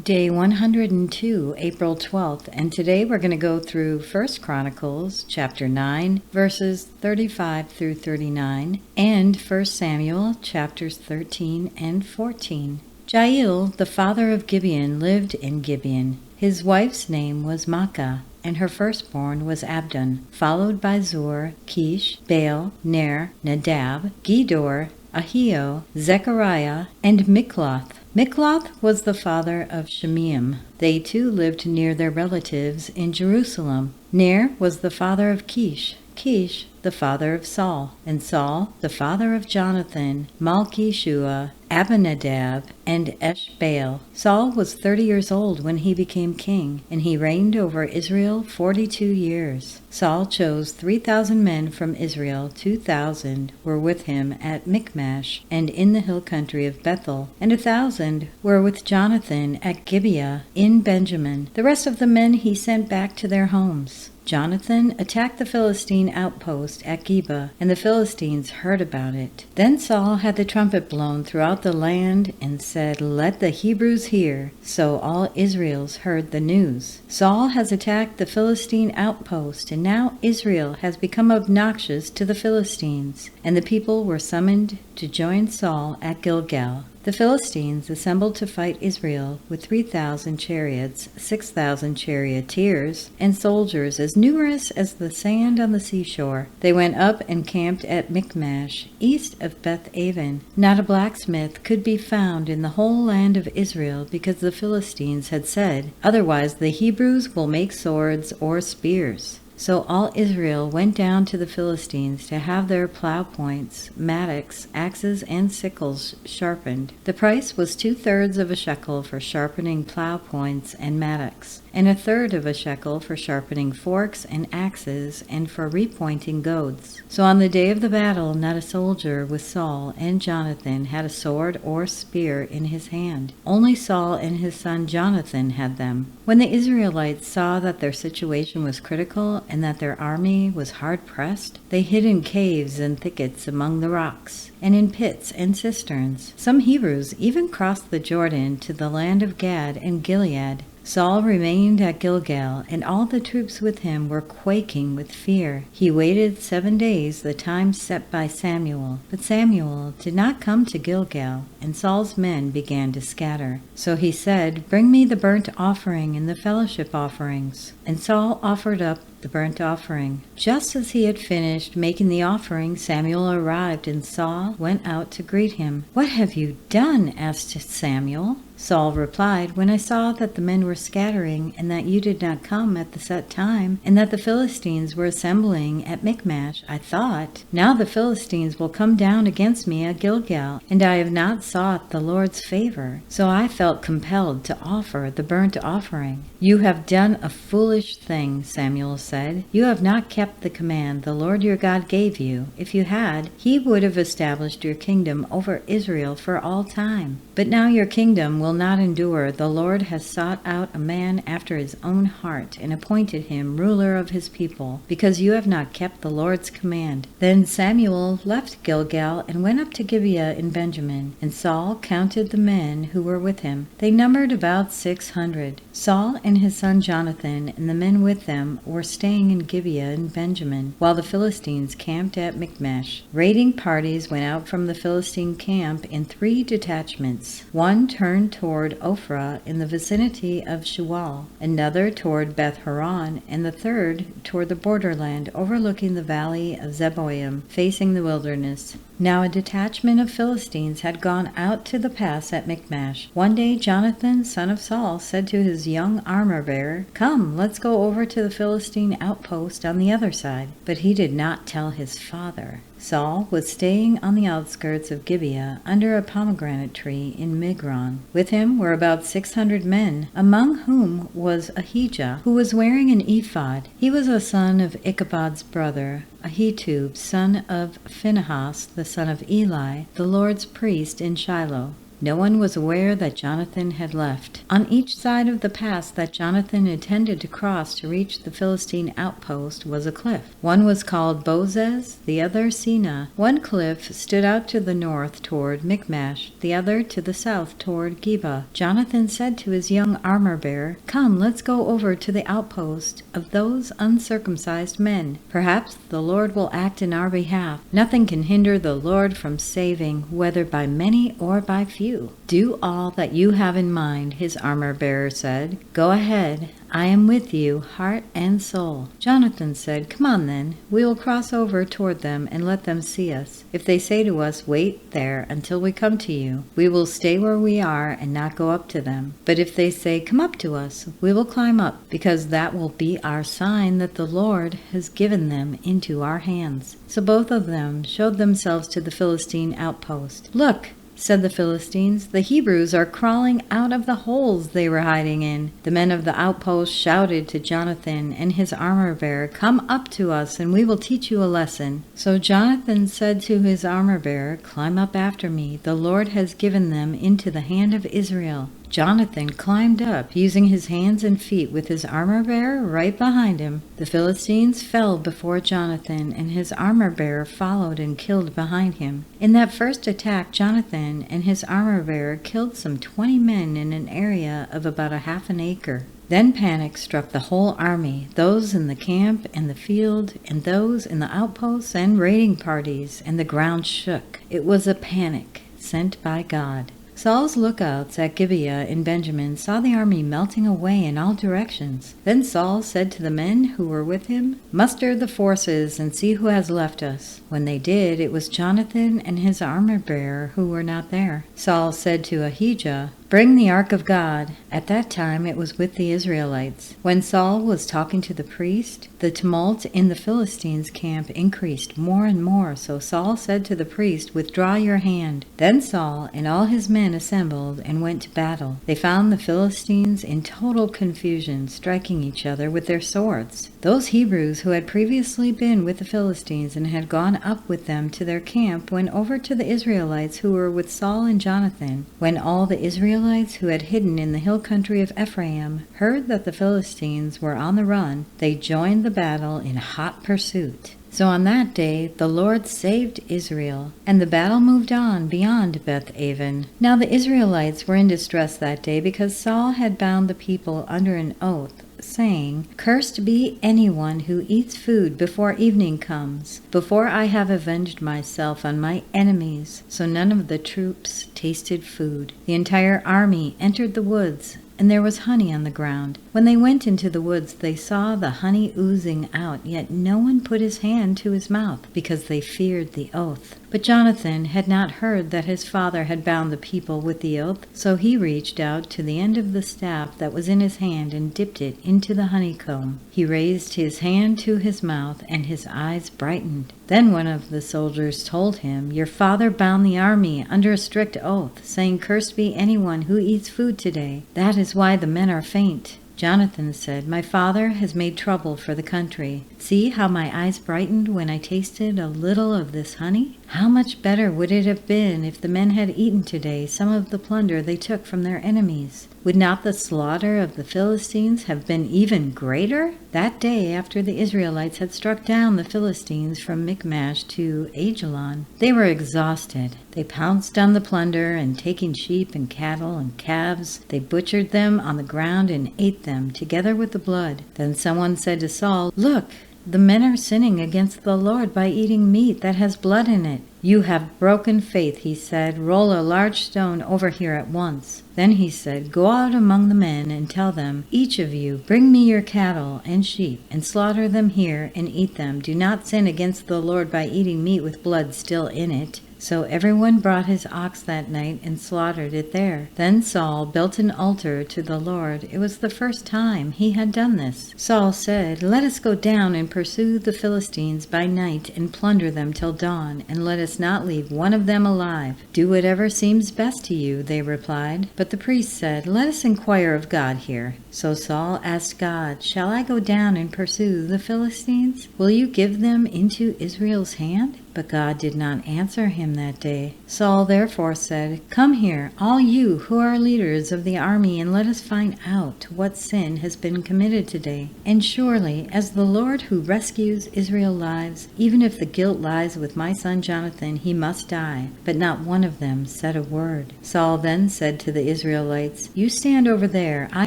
Day 102, April 12th, and today we're going to go through 1 Chronicles, chapter 9, verses 35 through 39, and 1 Samuel, chapters 13 and 14. Jael, the father of Gibeon, lived in Gibeon. His wife's name was Maacah, and her firstborn was Abdon, followed by Zur, Kish, Baal, Ner, Nadab, Gedor, Ahio, Zechariah, and Mikloth. Mikloth was the father of Shimeam. They too lived near their relatives in Jerusalem. Ner was the father of Kish, Kish the father of Saul, and Saul the father of Jonathan, Malchishua, Abinadab, and Eshbaal. Saul was 30 years old when he became king, and he reigned over Israel 42 years. Saul chose 3,000 men from Israel. 2,000 were with him at Michmash and in the hill country of Bethel, and 1,000 were with Jonathan at Gibeah in Benjamin. The rest of the men he sent back to their homes. Jonathan attacked the Philistine outpost at Geba, and the Philistines heard about it. Then Saul had the trumpet blown throughout the land and said, "Let the Hebrews hear." So all Israel's heard the news. Saul has attacked the Philistine outpost, and now Israel has become obnoxious to the Philistines. And the people were summoned to join Saul at Gilgal. The Philistines assembled to fight Israel with 3,000 chariots, 6,000 charioteers, and soldiers as numerous as the sand on the seashore. They went up and camped at Michmash, east of Beth-aven. Not a blacksmith could be found in the whole land of Israel, because the Philistines had said, "Otherwise the Hebrews will make swords or spears." So all Israel went down to the Philistines to have their plow points, mattocks, axes, and sickles sharpened. The price was 2/3 of a shekel for sharpening plow points and mattocks, and 1/3 of a shekel for sharpening forks and axes, and for repointing goads. So on the day of the battle, not a soldier with Saul and Jonathan had a sword or spear in his hand. Only Saul and his son Jonathan had them. When the Israelites saw that their situation was critical and that their army was hard-pressed, they hid in caves and thickets among the rocks, and in pits and cisterns. Some Hebrews even crossed the Jordan to the land of Gad and Gilead. Saul remained at Gilgal, and all the troops with him were quaking with fear. He waited 7 days, the time set by Samuel. But Samuel did not come to Gilgal, and Saul's men began to scatter. So he said, "Bring me the burnt offering and the fellowship offerings." And Saul offered up the burnt offering. Just as he had finished making the offering, Samuel arrived, and Saul went out to greet him. "What have you done?" asked Samuel. Saul replied, "When I saw that the men were scattering, and that you did not come at the set time, and that the Philistines were assembling at Michmash, I thought, now the Philistines will come down against me at Gilgal, and I have not sought the Lord's favor. So I felt compelled to offer the burnt offering." "You have done a foolish thing," Samuel said. "You have not kept the command the Lord your God gave you. If you had, he would have established your kingdom over Israel for all time. But now your kingdom will not endure. The Lord has sought out a man after his own heart, and appointed him ruler of his people, because you have not kept the Lord's command." Then Samuel left Gilgal and went up to Gibeah in Benjamin, and Saul counted the men who were with him. They numbered about 600. Saul and his son Jonathan and the men with them were staying in Gibeah in Benjamin, while the Philistines camped at Michmash. Raiding parties went out from the Philistine camp in 3 detachments. One turned toward Ophrah in the vicinity of Shual, another toward Beth-horon, and the third toward the borderland overlooking the valley of Zeboim, facing the wilderness. Now a detachment of Philistines had gone out to the pass at Michmash. One day Jonathan, son of Saul, said to his young armor-bearer, "Come, let's go over to the Philistine outpost on the other side." But he did not tell his father. Saul was staying on the outskirts of Gibeah under a pomegranate tree in Migron. With him were about 600 men, among whom was Ahijah, who was wearing an ephod. He was a son of Ichabod's brother, Ahitub, son of Phinehas, the son of Eli, the Lord's priest in Shiloh. No one was aware that Jonathan had left. On each side of the pass that Jonathan intended to cross to reach the Philistine outpost was a cliff. One was called Bozez, the other Sina. One cliff stood out to the north toward Michmash, the other to the south toward Geba. Jonathan said to his young armor-bearer, "Come, let's go over to the outpost of those uncircumcised men. Perhaps the Lord will act in our behalf. Nothing can hinder the Lord from saving, whether by many or by few." "Do all that you have in mind," his armor-bearer said. "Go ahead. I am with you, heart and soul." Jonathan said, "Come on then. We will cross over toward them and let them see us. If they say to us, 'Wait there until we come to you,' we will stay where we are and not go up to them. But if they say, 'Come up to us,' we will climb up, because that will be our sign that the Lord has given them into our hands." So both of them showed themselves to the Philistine outpost. "Look," said the Philistines, "the Hebrews are crawling out of the holes they were hiding in." The men of the outpost shouted to Jonathan and his armor-bearer, "Come up to us and we will teach you a lesson." So Jonathan said to his armor-bearer, "Climb up after me. The Lord has given them into the hand of Israel." Jonathan climbed up, using his hands and feet with his armor-bearer right behind him. The Philistines fell before Jonathan, and his armor-bearer followed and killed behind him. In that first attack, Jonathan and his armor-bearer killed some 20 men in an area of about a half an acre. Then panic struck the whole army, those in the camp and the field, and those in the outposts and raiding parties, and the ground shook. It was a panic sent by God. Saul's lookouts at Gibeah in Benjamin saw the army melting away in all directions. Then Saul said to the men who were with him, "Muster the forces and see who has left us." When they did, it was Jonathan and his armor-bearer who were not there. Saul said to Ahijah, "Bring the ark of God." At that time it was with the Israelites. When Saul was talking to the priest, the tumult in the Philistines' camp increased more and more, so Saul said to the priest, "Withdraw your hand." Then Saul and all his men assembled and went to battle. They found the Philistines in total confusion, striking each other with their swords. Those Hebrews who had previously been with the Philistines and had gone up with them to their camp went over to the Israelites who were with Saul and Jonathan. When all the Israelites who had hidden in the hill country of Ephraim heard that the Philistines were on the run, they joined the battle in hot pursuit. So on that day the Lord saved Israel, and the battle moved on beyond Beth-aven. Now the Israelites were in distress that day because Saul had bound the people under an oath, saying, "Cursed be anyone who eats food before evening comes, before I have avenged myself on my enemies." So none of the troops tasted food. The entire army entered the woods, and there was honey on the ground. When they went into the woods, they saw the honey oozing out, yet no one put his hand to his mouth, because they feared the oath. But Jonathan had not heard that his father had bound the people with the oath, so he reached out to the end of the staff that was in his hand and dipped it into the honeycomb. He raised his hand to his mouth, and his eyes brightened. Then one of the soldiers told him, "Your father bound the army under a strict oath, saying, 'Cursed be anyone who eats food today.' That is why the men are faint." Jonathan said, "My father has made trouble for the country. See how my eyes brightened when I tasted a little of this honey? How much better would it have been if the men had eaten today some of the plunder they took from their enemies? Would not the slaughter of the Philistines have been even greater?" That day, after the Israelites had struck down the Philistines from Michmash to Aijalon, they were exhausted. They pounced on the plunder, and taking sheep and cattle and calves, they butchered them on the ground and ate them, together with the blood. Then someone said to Saul, "Look, the men are sinning against the Lord by eating meat that has blood in it." "You have broken faith," he said. "Roll a large stone over here at once." Then he said, "Go out among the men and tell them, 'Each of you, bring me your cattle and sheep, and slaughter them here and eat them. Do not sin against the Lord by eating meat with blood still in it.'" So everyone brought his ox that night and slaughtered it there. Then Saul built an altar to the Lord. It was the first time he had done this. Saul said, "Let us go down and pursue the Philistines by night and plunder them till dawn, and let us not leave one of them alive." "Do whatever seems best to you," they replied. But the priest said, "Let us inquire of God here." So Saul asked God, "Shall I go down and pursue the Philistines? Will you give them into Israel's hand?" But God did not answer him that day. Saul therefore said, "Come here, all you who are leaders of the army, and let us find out what sin has been committed today. And surely, as the Lord who rescues Israel lives, even if the guilt lies with my son Jonathan, he must die." But not one of them said a word. Saul then said to the Israelites, "You stand over there. I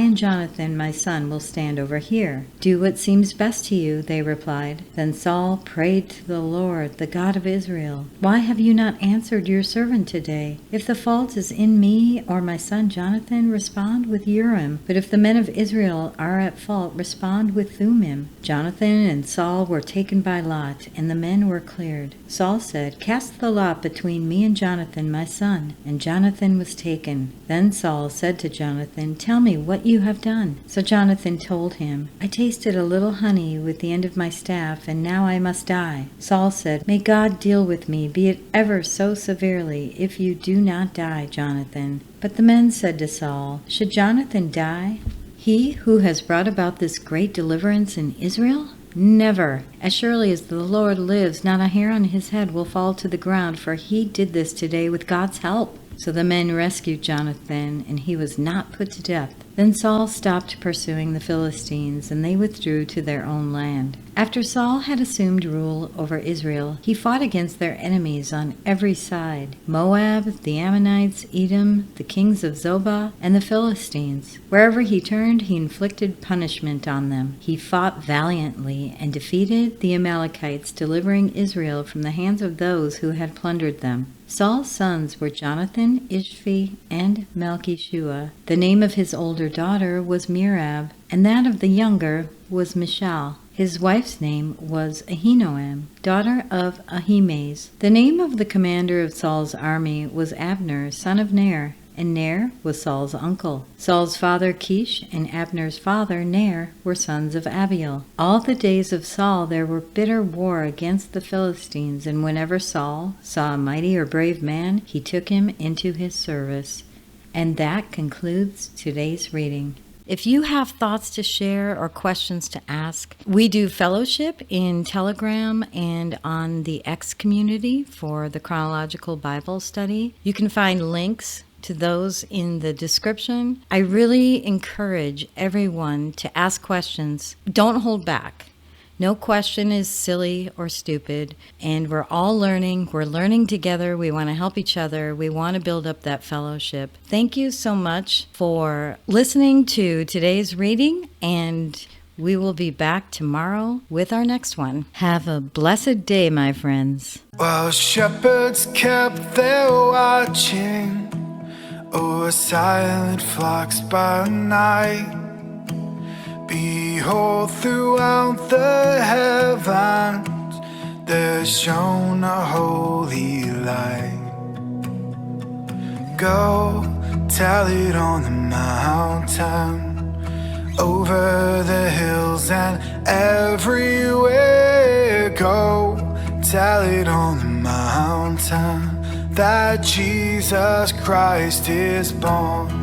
and Jonathan, my son, will stand over here." "Do what seems best to you," they replied. Then Saul prayed to the Lord, the God of Israel, "Why have you not answered your servant today? If the fault is in me or my son Jonathan, respond with Urim. But if the men of Israel are at fault, respond with Thummim." Jonathan and Saul were taken by lot, and the men were cleared. Saul said, "Cast the lot between me and Jonathan, my son." And Jonathan was taken. Then Saul said to Jonathan, "Tell me what you have done." So Jonathan told him, "I tasted a little honey with the end of my staff, and now I must die." Saul said, "May God deal with me, be it ever so severely, if you do not die, Jonathan." But the men said to Saul, "Should Jonathan die, he who has brought about this great deliverance in Israel? Never! As surely as the Lord lives, not a hair on his head will fall to the ground, for he did this today with God's help." So the men rescued Jonathan, and he was not put to death. Then Saul stopped pursuing the Philistines, and they withdrew to their own land. After Saul had assumed rule over Israel, he fought against their enemies on every side: Moab, the Ammonites, Edom, the kings of Zobah, and the Philistines. Wherever he turned, he inflicted punishment on them. He fought valiantly and defeated the Amalekites, delivering Israel from the hands of those who had plundered them. Saul's sons were Jonathan, Ishvi, and Malchishua. The name of his older daughter was Merab, and that of the younger was Michal. His wife's name was Ahinoam, daughter of Ahimaaz. The name of the commander of Saul's army was Abner, son of Ner, and Ner was Saul's uncle. Saul's father Kish and Abner's father Ner were sons of Abiel. All the days of Saul there were bitter war against the Philistines, and whenever Saul saw a mighty or brave man, he took him into his service. And that concludes today's reading. If you have thoughts to share or questions to ask, we do fellowship in Telegram and on the X community for the Chronological Bible Study. You can find links to those in the description. I really encourage everyone to ask questions. Don't hold back. No question is silly or stupid, and we're all learning. We're learning together. We want to help each other. We want to build up that fellowship. Thank you so much for listening to today's reading, and we will be back tomorrow with our next one. Have a blessed day, my friends. While shepherds kept their watching over silent flocks by night, behold, throughout the heavens there shone a holy light. Go tell it on the mountain, over the hills and everywhere. Go tell it on the mountain that Jesus Christ is born.